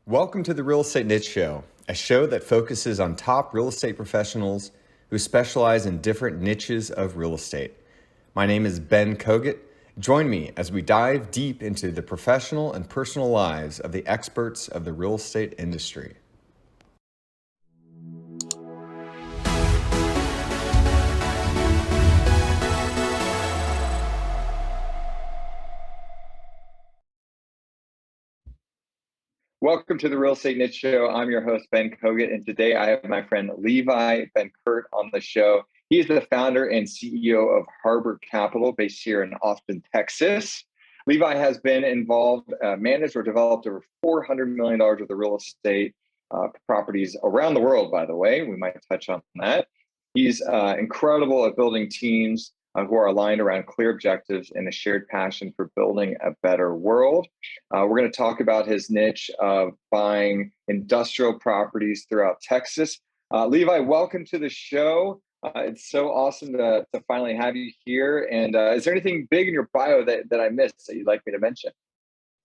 Welcome to the Real Estate Niche Show, a show that focuses on top real estate professionals who specialize in different niches of real estate. My name is Ben Kogut. Join me as we dive deep into the professional and personal lives of the experts of the real estate industry. Welcome to the Real Estate Niche Show. I'm your host, Ben Kogut, and today I have my friend Levi Benkert on the show. He is the founder and CEO of Harbor Capital, based here in Austin, Texas. Levi has been involved, managed or developed over $400 million worth of real estate properties around the world, by the way. We might touch on that. He's incredible at building teams who are aligned around clear objectives and a shared passion for building a better world. We're going to talk about his niche of buying industrial properties throughout Texas. Levi, welcome to the show. It's so awesome to finally have you here. And is there anything big in your bio that I missed that you'd like me to mention?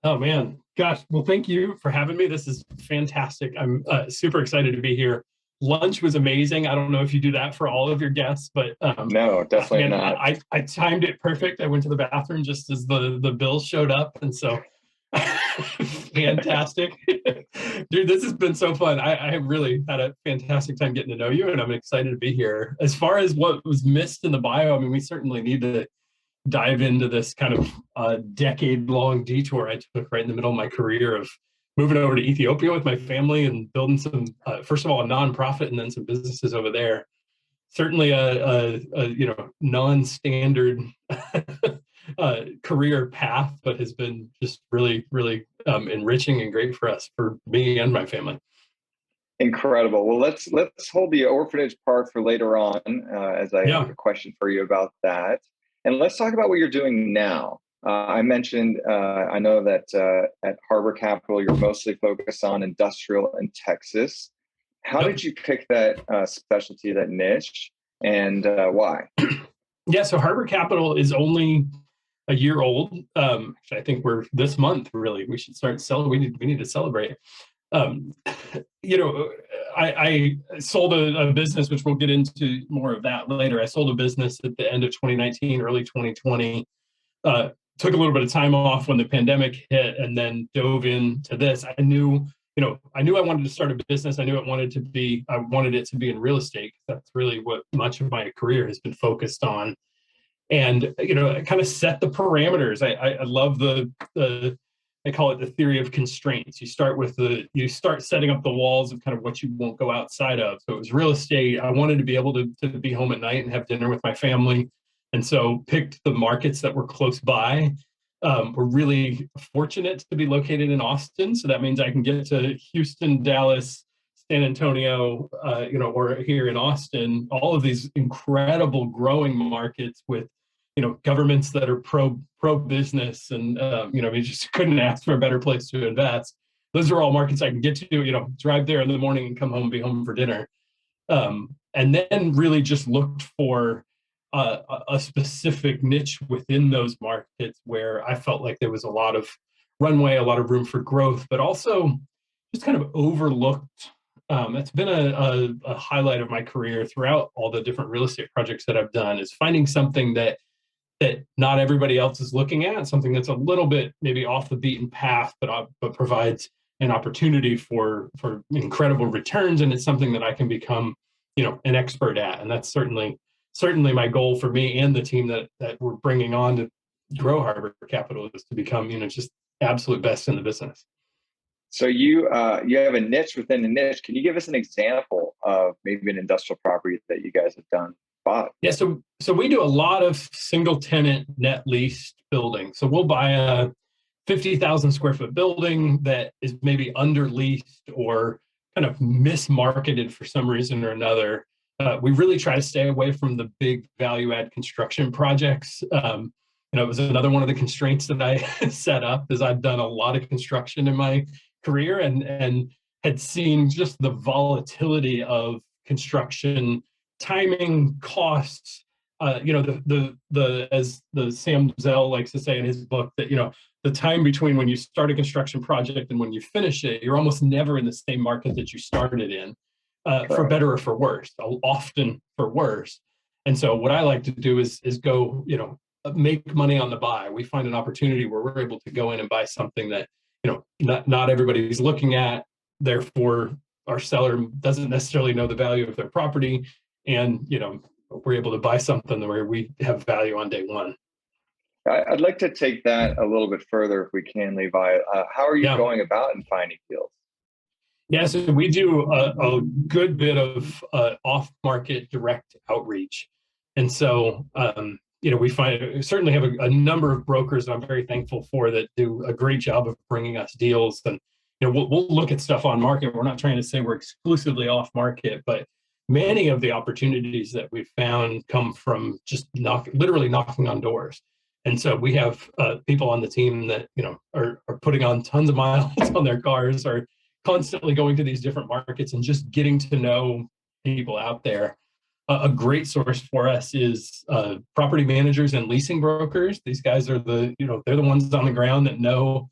Oh, man. Gosh. Well, thank you for having me. This is fantastic. I'm super excited to be here. Lunch was amazing. I don't know if you do that for all of your guests, but no, definitely not. I timed it perfect. I went to the bathroom just as the bill showed up. And so fantastic. Dude, this has been so fun. I have really had a fantastic time getting to know you, and I'm excited to be here. As far as what was missed in the bio, I mean, we certainly need to dive into this kind of decade-long detour I took right in the middle of my career of moving over to Ethiopia with my family and building some, first of all, a nonprofit and then some businesses over there. Certainly a non-standard career path, but has been just really, really enriching and great for us, for me and my family. Incredible. Well, let's hold the orphanage part for later on, as I have a question for you about that. And let's talk about what you're doing now. I mentioned, I know that at Harbor Capital, you're mostly focused on industrial in Texas. How did you pick that specialty, that niche, and why? Yeah, so Harbor Capital is only a year old. Actually, I think we're this month, really. We should start celebrating. We need to celebrate. I sold a business, which we'll get into more of that later. I sold a business at the end of 2019, early 2020. Took a little bit of time off when the pandemic hit, and then dove into this. I knew I wanted to start a business. I knew I wanted it to be in real estate. That's really what much of my career has been focused on. And, I kind of set the parameters. I love I call it the theory of constraints. You start setting up the walls of kind of what you won't go outside of. So it was real estate. I wanted to be able to be home at night and have dinner with my family. And so picked the markets that were close by. We're really fortunate to be located in Austin. So that means I can get to Houston, Dallas, San Antonio, or here in Austin, all of these incredible growing markets with, governments that are pro business, and, we just couldn't ask for a better place to invest. Those are all markets I can get to, drive there in the morning and come home, be home for dinner. And then really just looked for a specific niche within those markets where I felt like there was a lot of runway, a lot of room for growth, but also just kind of overlooked. It's been a highlight of my career throughout all the different real estate projects that I've done, is finding something that not everybody else is looking at, something that's a little bit maybe off the beaten path, but provides an opportunity for incredible returns, and it's something that I can become, an expert at. And that's certainly my goal for me and the team that we're bringing on to grow Harbor Capital, is to become, just absolute best in the business. So you have a niche within a niche. Can you give us an example of maybe an industrial property that you guys have done? Yeah, so we do a lot of single tenant net leased buildings. So we'll buy a 50,000 square foot building that is maybe under leased or kind of mismarketed for some reason or another. We really try to stay away from the big value add construction projects. It was another one of the constraints that I set up, is I've done a lot of construction in my career and had seen just the volatility of construction, timing, costs. As the Sam Zell likes to say in his book, that the time between when you start a construction project and when you finish it, you're almost never in the same market that you started in, for better or for worse, often for worse. And so what I like to do is go, make money on the buy. We find an opportunity where we're able to go in and buy something that, not everybody's looking at. Therefore, our seller doesn't necessarily know the value of their property. And, we're able to buy something where we have value on day one. I'd like to take that a little bit further if we can, Levi. How are you going about in finding deals? Yeah, so we do a good bit of off-market direct outreach. And so, we certainly have a number of brokers that I'm very thankful for that do a great job of bringing us deals. And, we'll look at stuff on market. We're not trying to say we're exclusively off-market, but many of the opportunities that we've found come from just literally knocking on doors. And so we have people on the team that, are putting on tons of miles on their cars, or constantly going to these different markets and just getting to know people out there. A great source for us is property managers and leasing brokers. These guys are they're the ones on the ground that know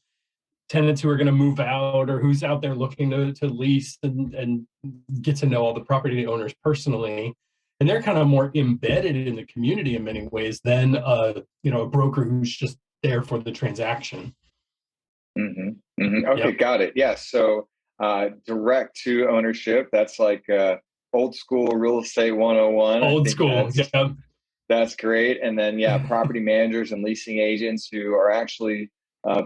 tenants who are going to move out, or who's out there looking to lease, and get to know all the property owners personally. And they're kind of more embedded in the community in many ways than a broker who's just there for the transaction. Mm-hmm. Mm-hmm. Okay, yep. Got it. Yeah. So direct to ownership, that's like old school real estate 101. Old school. Yeah. That's great. And then, property managers and leasing agents who are actually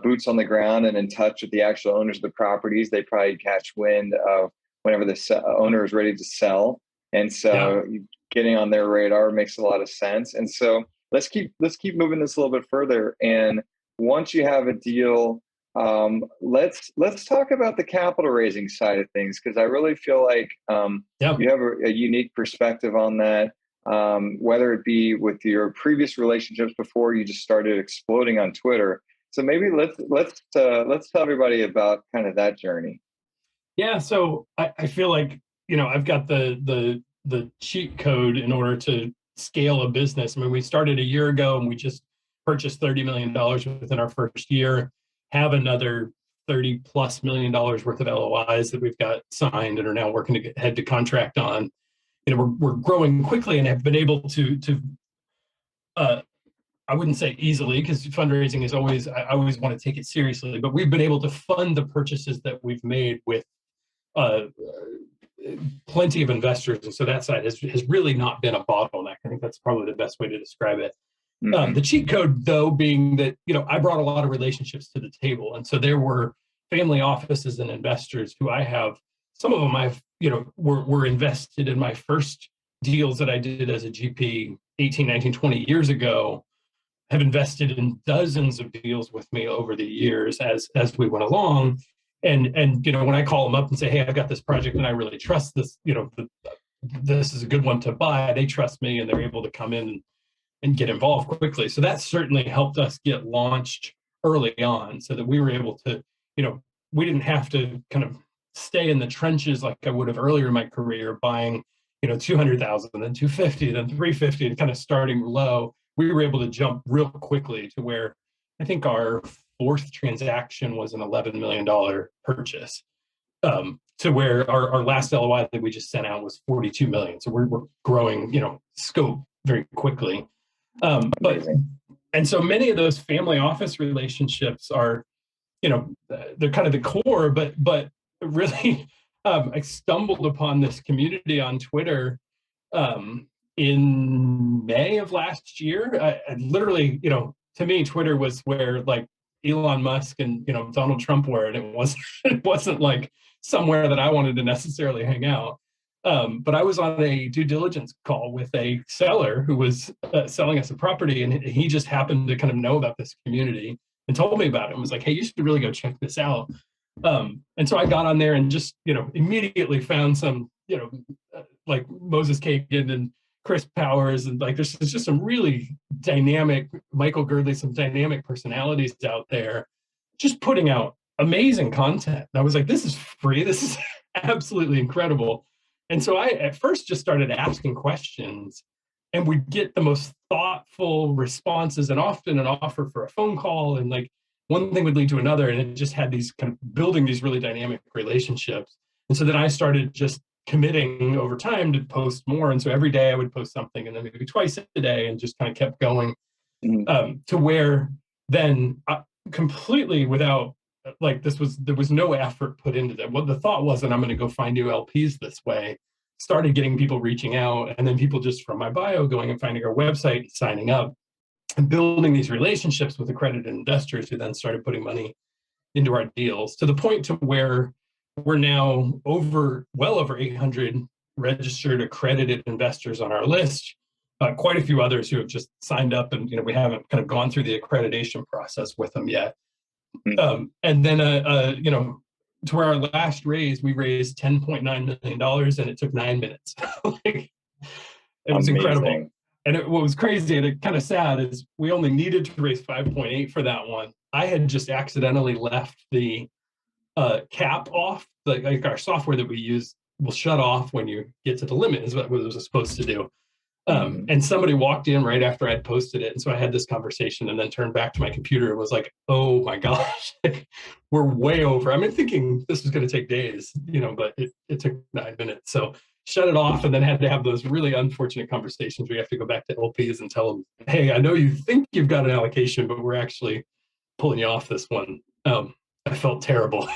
boots on the ground and in touch with the actual owners of the properties. They probably catch wind of whenever the owner is ready to sell. And so getting on their radar makes a lot of sense. And so let's keep moving this a little bit further. And once you have a deal, let's talk about the capital raising side of things, because I really feel like you have a unique perspective on that, whether it be with your previous relationships before you just started exploding on Twitter. So maybe let's tell everybody about kind of that journey. Yeah, so I feel like I've got the cheat code in order to scale a business. I mean, we started a year ago and we just purchased $30 million within our first year. Have another $30+ million worth of LOIs that we've got signed and are now working to head to contract on. We're growing quickly and have been able to I wouldn't say easily, because fundraising is always, I always want to take it seriously, but we've been able to fund the purchases that we've made with plenty of investors. And so that side has really not been a bottleneck. I think that's probably the best way to describe it. Mm-hmm. The cheat code, though, being that, I brought a lot of relationships to the table. And so there were family offices and investors who I have, some of them I've, were invested in my first deals that I did as a GP 18, 19, 20 years ago, have invested in dozens of deals with me over the years as we went along. And when I call them up and say, hey, I've got this project and I really trust this, this is a good one to buy, they trust me and they're able to come in and get involved quickly. So that certainly helped us get launched early on, so that we were able to, we didn't have to kind of stay in the trenches like I would have earlier in my career, buying, 200,000, then 250, then 350, and kind of starting low. We were able to jump real quickly to where I think our fourth transaction was an $11 million purchase, to where our last LOI that we just sent out was $42 million. So we're growing, scope very quickly. And so many of those family office relationships are, they're kind of the core, but really, I stumbled upon this community on Twitter in May of last year. I literally, to me, Twitter was where like Elon Musk and Donald Trump were, and it wasn't like somewhere that I wanted to necessarily hang out. But I was on a due diligence call with a seller who was selling us a property, and he just happened to kind of know about this community and told me about it and was like, hey, you should really go check this out. And so I got on there and just, immediately found some, like Moses Kagan and Chris Powers, and like there's just some really dynamic, Michael Girdley, some dynamic personalities out there just putting out amazing content. And I was like, this is free. This is absolutely incredible. And so I at first just started asking questions, and we'd get the most thoughtful responses, and often an offer for a phone call. And like, one thing would lead to another, and it just had these kind of building these really dynamic relationships. And so then I started just committing over time to post more. And so every day I would post something, and then maybe twice a day, and just kind of kept going to where then completely without like there was no effort put into that. What the thought wasn't, I'm going to go find new LPs this way. Started getting people reaching out, and then people just from my bio going and finding our website, signing up, and building these relationships with accredited investors who then started putting money into our deals, to the point to where we're now well over 800 registered accredited investors on our list. Quite a few others who have just signed up, and we haven't kind of gone through the accreditation process with them yet. And then to where our last raise, we raised $10.9 million, and it took 9 minutes. It was Amazing. Incredible. And what was crazy and kind of sad is we only needed to raise 5.8 for that one. I had just accidentally left the cap off. Like our software that we use will shut off when you get to the limit, is what it was supposed to do. And somebody walked in right after I'd posted it. And so I had this conversation and then turned back to my computer and was like, oh my gosh, we're way over. I mean, thinking this was going to take days, but it took 9 minutes. So shut it off, and then had to have those really unfortunate conversations where you have to go back to LPs and tell them, hey, I know you think you've got an allocation, but we're actually pulling you off this one. I felt terrible.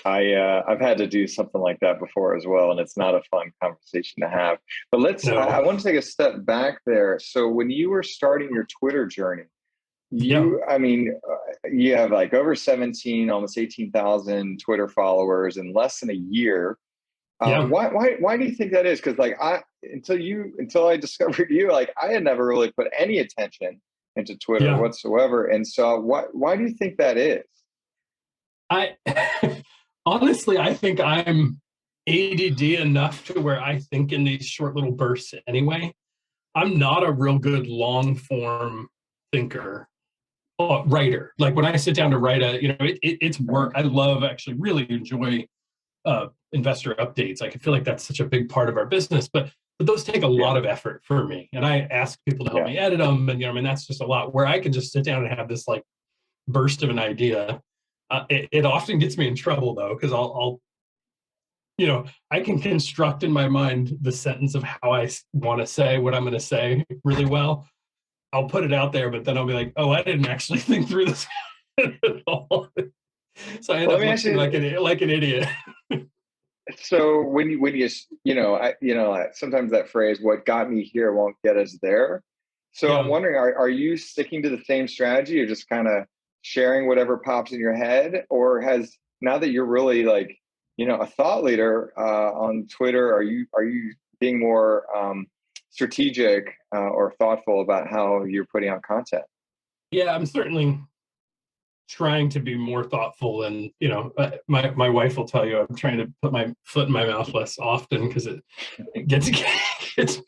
I've had to do something like that before as well, and it's not a fun conversation to have. But I want to take a step back there. So when you were starting your Twitter journey, you have like over 17, almost 18,000 Twitter followers in less than a year. Why do you think that is? Because until I discovered you, like I had never really put any attention into Twitter whatsoever. And so why do you think that is? I honestly, I think I'm ADD enough to where I think in these short little bursts anyway. I'm not a real good long form thinker, writer. Like when I sit down to write it's work. I actually really enjoy investor updates. I feel like that's such a big part of our business, but those take a lot of effort for me. And I ask people to help me edit them. And that's just a lot where I can just sit down and have this like burst of an idea. It often gets me in trouble though, because I'll I can construct in my mind the sentence of how I want to say what I'm going to say really well. I'll put it out there, but then I'll be like, oh, I didn't actually think through this at all. So I end up looking like an idiot. So when you sometimes that phrase, what got me here won't get us there. So I'm wondering, are you sticking to the same strategy or just kind of sharing whatever pops in your head? Or now that you're really like, a thought leader on Twitter, are you being more strategic or thoughtful about how you're putting out content? Yeah, I'm certainly trying to be more thoughtful, and my wife will tell you I'm trying to put my foot in my mouth less often because it gets me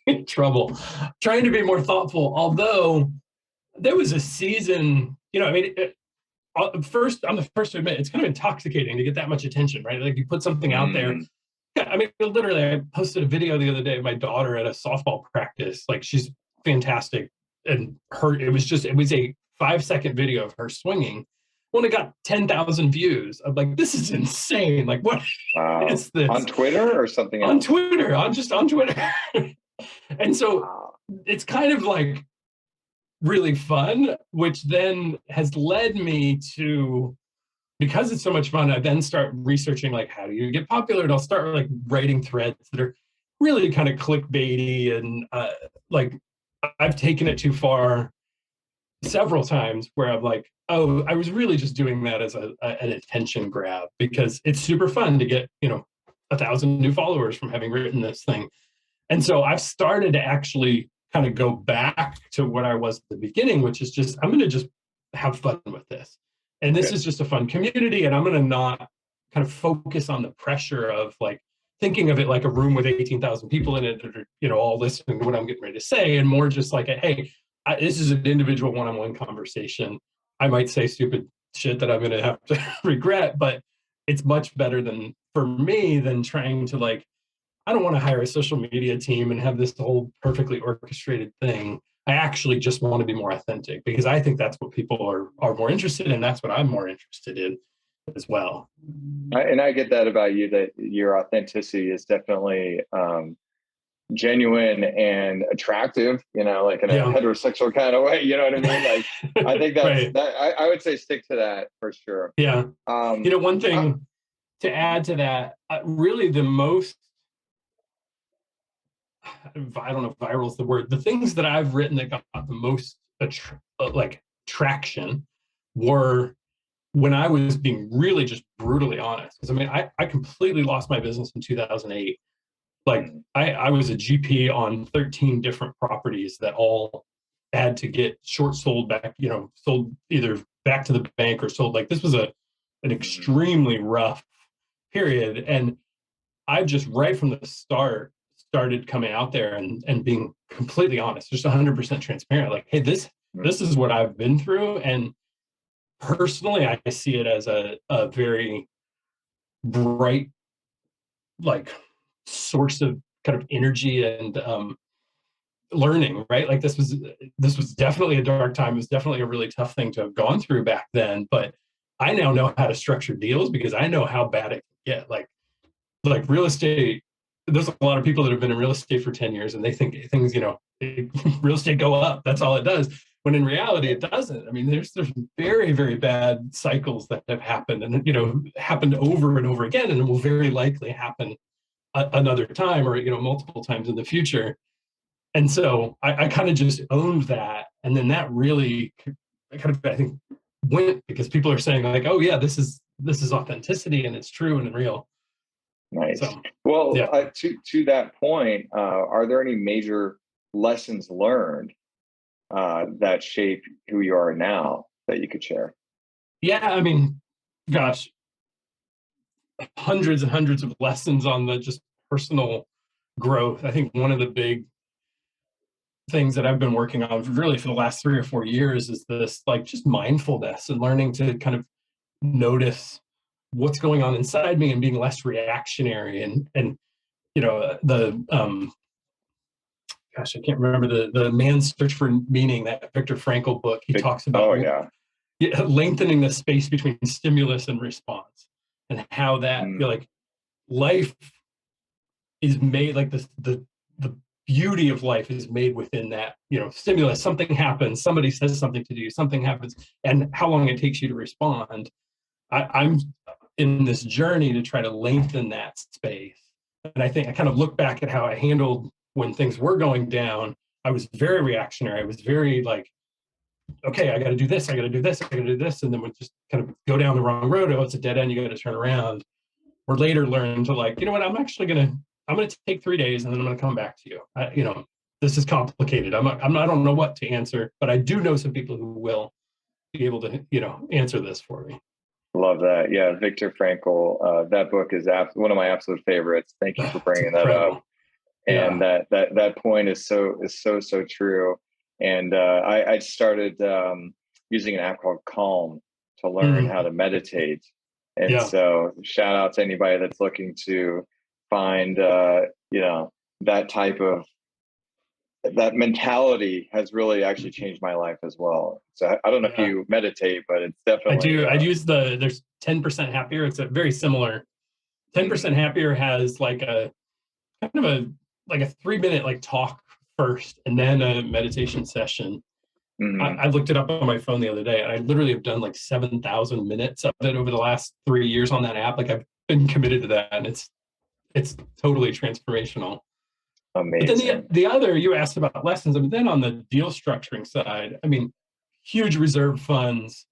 in trouble. Trying to be more thoughtful, although there was a season, I'm the first to admit it's kind of intoxicating to get that much attention, right? Like you put something out there. Yeah, literally, I posted a video the other day of my daughter at a softball practice. Like she's fantastic, and it was a 5-second video of her swinging. Well, it got 10,000 views. I'm like, this is insane. Like, what is this? On Twitter or something else? On Twitter. On Twitter. And so it's kind of like really fun, which then has led me to, because it's so much fun, I then start researching like, how do you get popular? And I'll start like writing threads that are really kind of clickbaity, and like I've taken it too far several times where I'm like, oh, I was really just doing that as an attention grab because it's super fun to get 1,000 new followers from having written this thing. And so I've started to actually kind of go back to what I was at the beginning, which is just, I'm going to just have fun with this. And this is just a fun community, and I'm going to not kind of focus on the pressure of like thinking of it like a room with 18,000 people in it, or, all listening to what I'm getting ready to say, and more just like, hey, this is an individual one-on-one conversation. I might say stupid shit that I'm going to have to regret, but it's much better for me than trying to like, I don't want to hire a social media team and have this whole perfectly orchestrated thing. I actually just want to be more authentic, because I think that's what people are more interested in. That's what I'm more interested in as well. And I get that about you, that your authenticity is definitely genuine and attractive, like in a heterosexual kind of way, you know what I mean? Like, I think that's right. that. I would say stick to that for sure. Yeah. One thing to add to that, really the most, I don't know if viral is the word, the things that I've written that got the most traction were when I was being really just brutally honest. Because I completely lost my business in 2008. Like I was a GP on 13 different properties that all had to get short sold back, sold either back to the bank or sold. Like, this was an extremely rough period. And I just right from the start started coming out there and being completely honest, just 100% transparent. Like, hey, this is what I've been through. And personally, I see it as a very bright, like, source of kind of energy and learning, right? Like, this was definitely a dark time. It was definitely a really tough thing to have gone through back then. But I now know how to structure deals because I know how bad it can get. Like real estate, there's a lot of people that have been in real estate for 10 years and they think things, real estate go up. That's all it does. When in reality, it doesn't. I mean, there's very, very bad cycles that have happened and, happened over and over again, and will very likely happen another time or, multiple times in the future. And so I kind of just owned that. And then that really kind of, I think, went, because people are saying like, oh yeah, this is authenticity and it's true and real. Nice. So, well, yeah. To that point, are there any major lessons learned that shape who you are now that you could share? Yeah, I mean, gosh, hundreds and hundreds of lessons on the just personal growth. I think one of the big things that I've been working on really for the last 3 or 4 years is this, like, just mindfulness and learning to kind of notice what's going on inside me and being less reactionary. And gosh, I can't remember the Man's Search for Meaning, that Viktor Frankl book. He talks about lengthening the space between stimulus and response, and how that like life is made, like the beauty of life is made within that, stimulus. Something happens, somebody says something to you, something happens, and how long it takes you to respond. I'm in this journey to try to lengthen that space. And I think I kind of look back at how I handled when things were going down. I was very reactionary. I was very like, okay, I got to do this, I got to do this, I got to do this, and then would just kind of go down the wrong road. Oh, it's a dead end. You got to turn around. Or later learn to, like, you know what? I'm going to take 3 days and then I'm going to come back to you. This is complicated. I don't know what to answer, but I do know some people who will be able to, answer this for me. Love that. Yeah, Viktor Frankl. That book is one of my absolute favorites. Thank you for bringing that up. And that point is so true. And I started using an app called Calm to learn how to meditate. And so shout out to anybody that's looking to find that type of, that mentality has really actually changed my life as well. So I don't know if you meditate, but it's definitely. I do. I use there's 10% Happier. It's a very similar. 10% Happier has like a kind of a 3-minute like talk first, and then a meditation session. I looked it up on my phone the other day, and I literally have done like 7,000 minutes of it over the last 3 years on that app. Like, I've been committed to that, and it's totally transformational. Amazing. But then the other, you asked about lessons, and then on the deal structuring side, I mean, huge reserve funds,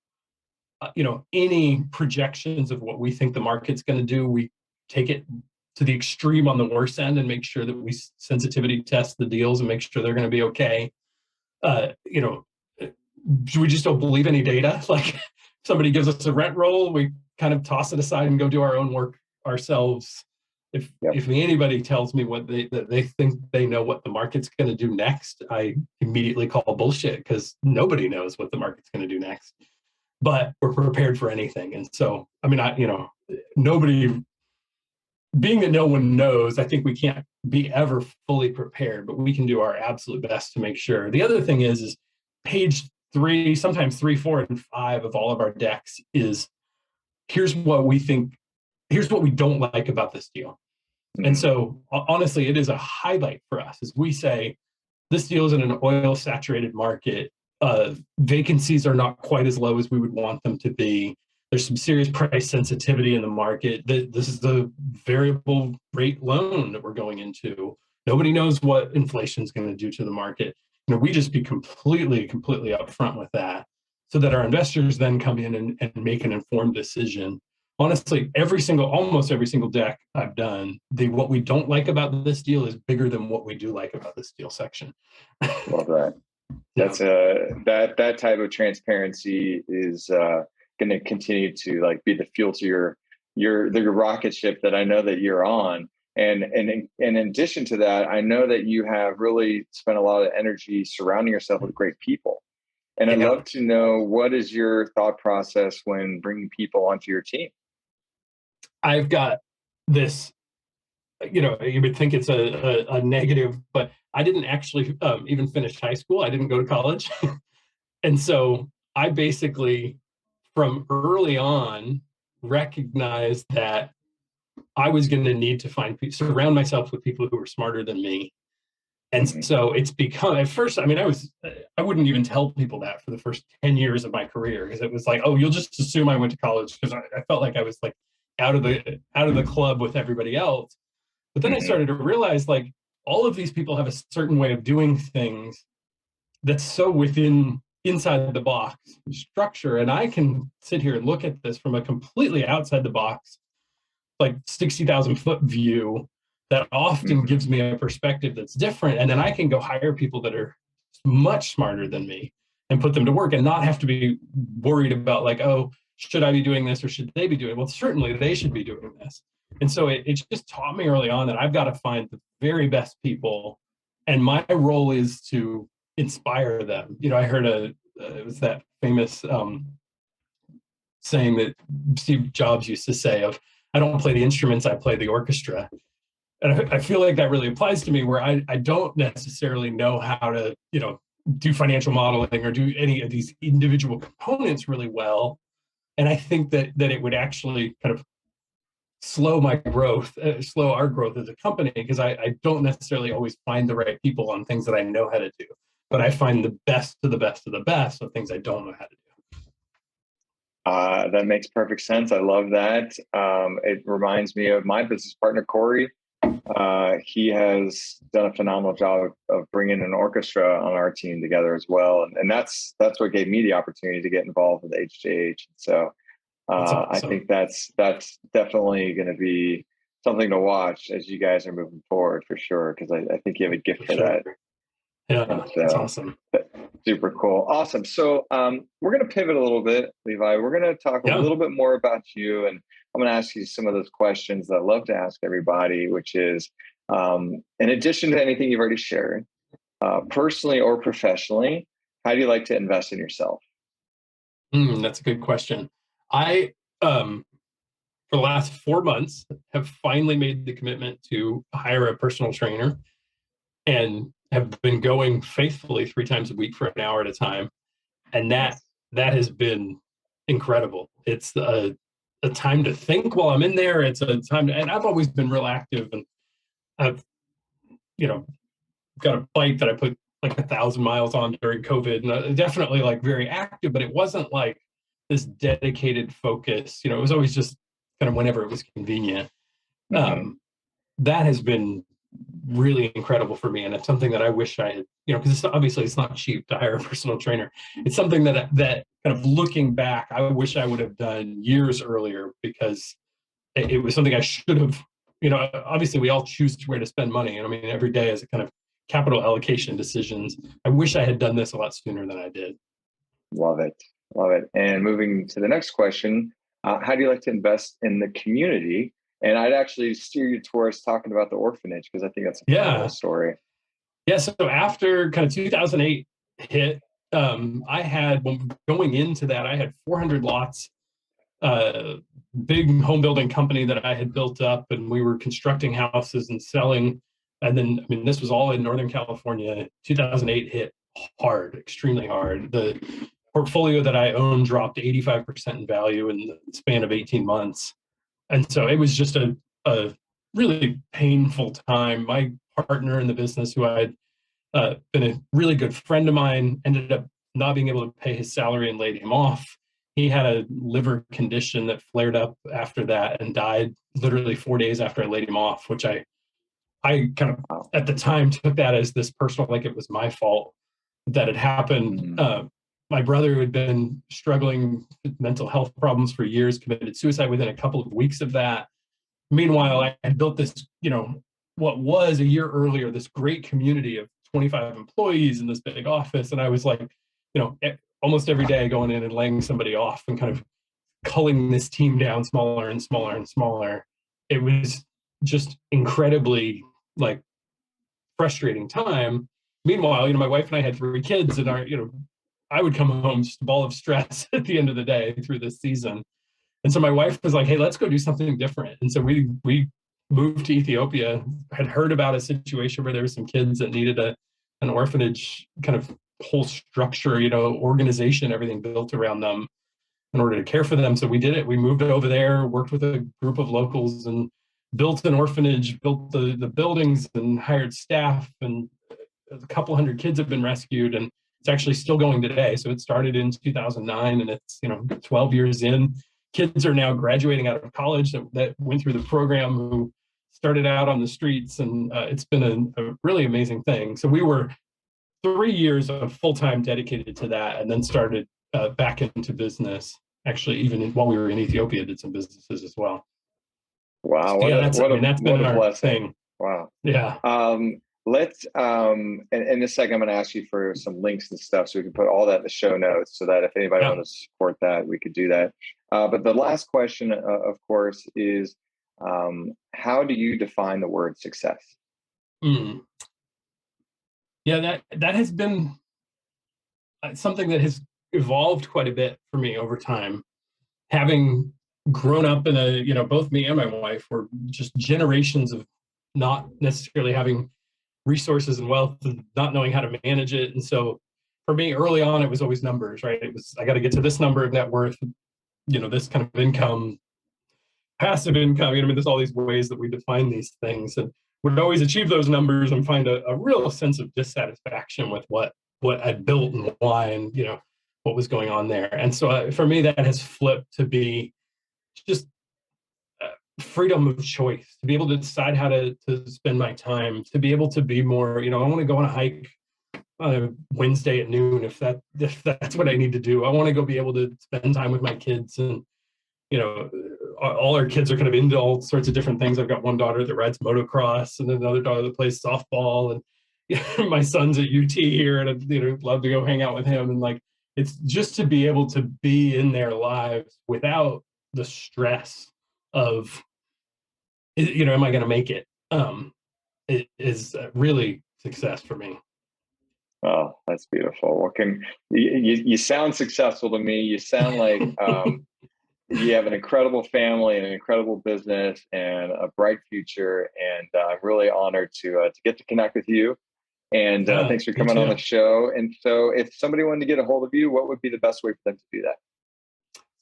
any projections of what we think the market's going to do, we take it to the extreme on the worst end and make sure that we sensitivity test the deals and make sure they're going to be okay. We just don't believe any data. Like, somebody gives us a rent roll, we kind of toss it aside and go do our own work ourselves. If anybody tells me that they think they know what the market's going to do next, I immediately call bullshit, because nobody knows what the market's going to do next. But we're prepared for anything. And so, I mean, nobody being that no one knows, I think we can't be ever fully prepared, but we can do our absolute best to make sure. The other thing is page 3, sometimes 3, 4, and 5 of all of our decks is here's what we think, here's what we don't like about this deal. Mm-hmm. And so honestly, it is a highlight for us as we say, this deal is in an oil saturated market. Vacancies are not quite as low as we would want them to be. There's some serious price sensitivity in the market. This is the variable rate loan that we're going into. Nobody knows what inflation is going to do to the market. We just be completely upfront with that so that our investors then come in and make an informed decision. Honestly, almost every single deck I've done, what we don't like about this deal is bigger than what we do like about this deal section. Love that. That's that type of transparency is going to continue to like be the fuel to your rocket ship that I know that you're on. And in addition to that, I know that you have really spent a lot of energy surrounding yourself with great people. And I'd love to know, what is your thought process when bringing people onto your team? I've got this, you would think it's a negative, but I didn't actually even finish high school. I didn't go to college. And so I basically, from early on, recognized that I was going to need to surround myself with people who were smarter than me. And so it's become, at first, I wouldn't even tell people that for the first 10 years of my career, because it was like, oh, you'll just assume I went to college, because I felt like I was like out of the club with everybody else. But then I started to realize, like, all of these people have a certain way of doing things that's so inside the box structure. And I can sit here and look at this from a completely outside the box, like 60,000 foot view that often gives me a perspective that's different. And then I can go hire people that are much smarter than me and put them to work and not have to be worried about like, oh, should I be doing this or should they be doing it? Well, certainly they should be doing this. And so it just taught me early on that I've got to find the very best people. And my role is to inspire them. I heard it was that famous saying that Steve Jobs used to say of, I don't play the instruments, I play the orchestra. And I feel like that really applies to me, where I don't necessarily know how to, do financial modeling or do any of these individual components really well. And I think that it would actually kind of slow my growth, slow our growth as a company, because I don't necessarily always find the right people on things that I know how to do, but I find the best of the best of the best of things I don't know how to do. That makes perfect sense. I love that. It reminds me of my business partner, Corey. He has done a phenomenal job of bringing an orchestra on our team together as well. And that's what gave me the opportunity to get involved with HJH. So awesome. I think that's definitely going to be something to watch as you guys are moving forward, for sure, because I think you have a gift for that. Yeah, that's awesome. Super cool. Awesome. So we're going to pivot a little bit, Levi. We're going to talk a little bit more about you, and I'm going to ask you some of those questions that I love to ask everybody, which is, in addition to anything you've already shared, personally or professionally, how do you like to invest in yourself? That's a good question. I, for the last 4 months, have finally made the commitment to hire a personal trainer and have been going faithfully 3 times a week for an hour at a time. And that has been incredible. It's a time to think while I'm in there. It's a time and I've always been real active, and I've, got a bike that I put like 1,000 miles on during COVID, and definitely like very active, but it wasn't like this dedicated focus. It was always just kind of whenever it was convenient. That has been really incredible for me, and it's something that I wish I had, because obviously it's not cheap to hire a personal trainer. It's something that kind of looking back, I wish I would have done years earlier, because it was something I should have. Obviously we all choose where to spend money, and every day is a kind of capital allocation decisions. I wish I had done this a lot sooner than I did. Love it. And moving to the next question, how do you like to invest in the community? And I'd actually steer you towards talking about the orphanage, because I think that's a powerful story. Yeah. So after kind of 2008 hit, I had, going into that, I had 400 lots big home building company that I had built up, and we were constructing houses and selling. And then, I mean, this was all in Northern California. 2008 hit hard, extremely hard. The portfolio that I owned dropped 85% in value in the span of 18 months. And so it was just a really painful time. My partner in the business, who I had been a really good friend of mine, ended up not being able to pay his salary and laid him off. He had a liver condition that flared up after that and died literally 4 days after I laid him off, which I kind of at the time took that as this personal, like it was my fault that had happened. My brother, who had been struggling with mental health problems for years, committed suicide within a couple of weeks of that. Meanwhile, I had built this, what was a year earlier, this great community of 25 employees in this big office. And I was like, almost every day going in and laying somebody off and kind of culling this team down smaller and smaller and smaller. It was just incredibly frustrating time. Meanwhile, my wife and I had 3 kids, and I would come home just a ball of stress at the end of the day through this season. And so my wife was like, hey, let's go do something different. And so we moved to Ethiopia. Had heard about a situation where there were some kids that needed an orphanage kind of whole structure, organization, everything built around them in order to care for them. So we did it. We moved over there, worked with a group of locals, and built an orphanage, built the buildings, and hired staff. And a couple hundred kids have been rescued, and it's actually still going today. So it started in 2009, and it's 12 years in. Kids are now graduating out of college that went through the program, who started out on the streets, and it's been a really amazing thing. So we were 3 years of full-time dedicated to that, and then started back into business. Actually, even while we were in Ethiopia, did some businesses as well. Wow, So, that's been our blessing. Thing. Wow. Yeah. Let's in this second, I'm going to ask you for some links and stuff, so we can put all that in the show notes, so that if anybody wants to support that, we could do that. But the last question, of course, is how do you define the word success? Yeah, that has been something that has evolved quite a bit for me over time. Having grown up in both me and my wife were just generations of not necessarily having resources and wealth and not knowing how to manage it. And so for me, early on, it was always numbers, right? It was, I got to get to this number of net worth, this kind of income, passive income. There's all these ways that we define these things, and would always achieve those numbers and find a real sense of dissatisfaction with what I'd built and why, and what was going on there. And so for me, that has flipped to be just freedom of choice, to be able to decide how to spend my time, to be able to be more, I want to go on a hike on a Wednesday at noon if that's what I need to do. I want to go be able to spend time with my kids, and all our kids are kind of into all sorts of different things. I've got one daughter that rides motocross, and another daughter that plays softball, and my son's at UT here, and I'd love to go hang out with him. And it's just to be able to be in their lives without the stress of, am I going to make it? It is really success for me. Oh, that's beautiful. Well, you sound successful to me. You sound like you have an incredible family and an incredible business and a bright future. And I'm really honored to get to connect with you. And thanks for coming on the show. And so if somebody wanted to get a hold of you, what would be the best way for them to do that?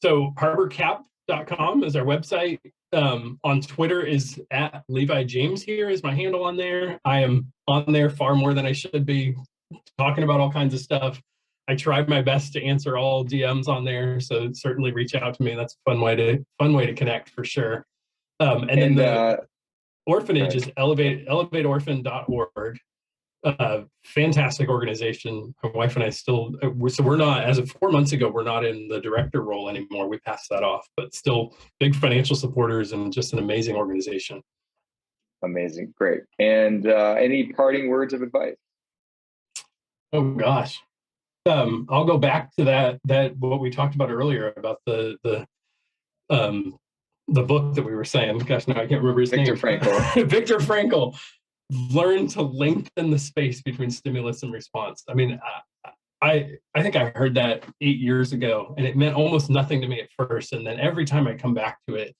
So harborcap.com is our website. On Twitter is at Levi James here is my handle on there. I am on there far more than I should be, talking about all kinds of stuff. I try my best to answer all DMs on there, so certainly reach out to me. That's a fun way to connect for sure. And then the orphanage is elevateorphan.org. Fantastic organization. My wife and I we're not, as of 4 months ago, we're not in the director role anymore. We passed that off, but still big financial supporters and just an amazing organization. Amazing. Great. And any parting words of advice? Oh gosh. I'll go back to that what we talked about earlier about the book that we were saying. Gosh, now I can't remember his name. Viktor Frankl. Learn to lengthen the space between stimulus and response. I think I heard that 8 years ago, and it meant almost nothing to me at first. And then every time I come back to it,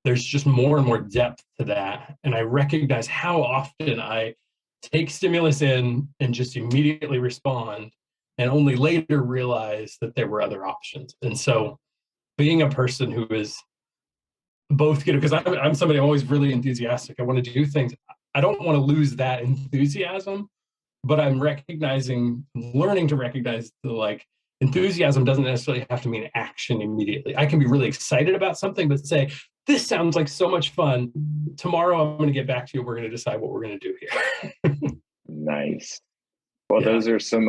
there's just more and more depth to that. And I recognize how often I take stimulus in and just immediately respond, and only later realize that there were other options. And so being a person who is both, because I'm somebody, I'm always really enthusiastic. I want to do things. I don't want to lose that enthusiasm, but I'm learning to recognize the enthusiasm doesn't necessarily have to mean action immediately. I can be really excited about something, but say, this sounds like so much fun. Tomorrow I'm going to get back to you. We're going to decide what we're going to do here. Nice. Well, those are some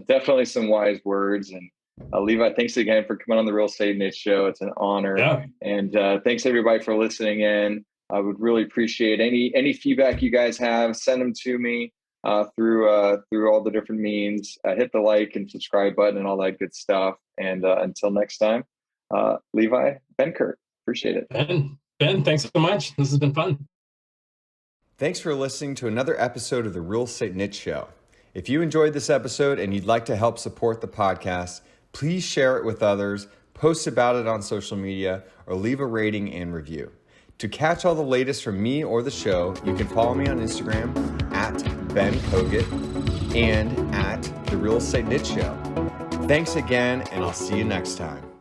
definitely some wise words. And Levi, thanks again for coming on the Real Estate Niche Show. It's an honor. Yeah. And thanks everybody for listening in. I would really appreciate any feedback you guys have. Send them to me through all the different means. Hit the like and subscribe button and all that good stuff. And until next time, Levi Benkert. Appreciate it. Ben, thanks so much. This has been fun. Thanks for listening to another episode of the Real Estate Niche Show. If you enjoyed this episode and you'd like to help support the podcast, please share it with others, post about it on social media, or leave a rating and review. To catch all the latest from me or the show, you can follow me on Instagram at Ben Kogut and at The Real Estate Niche Show. Thanks again, and I'll see you next time.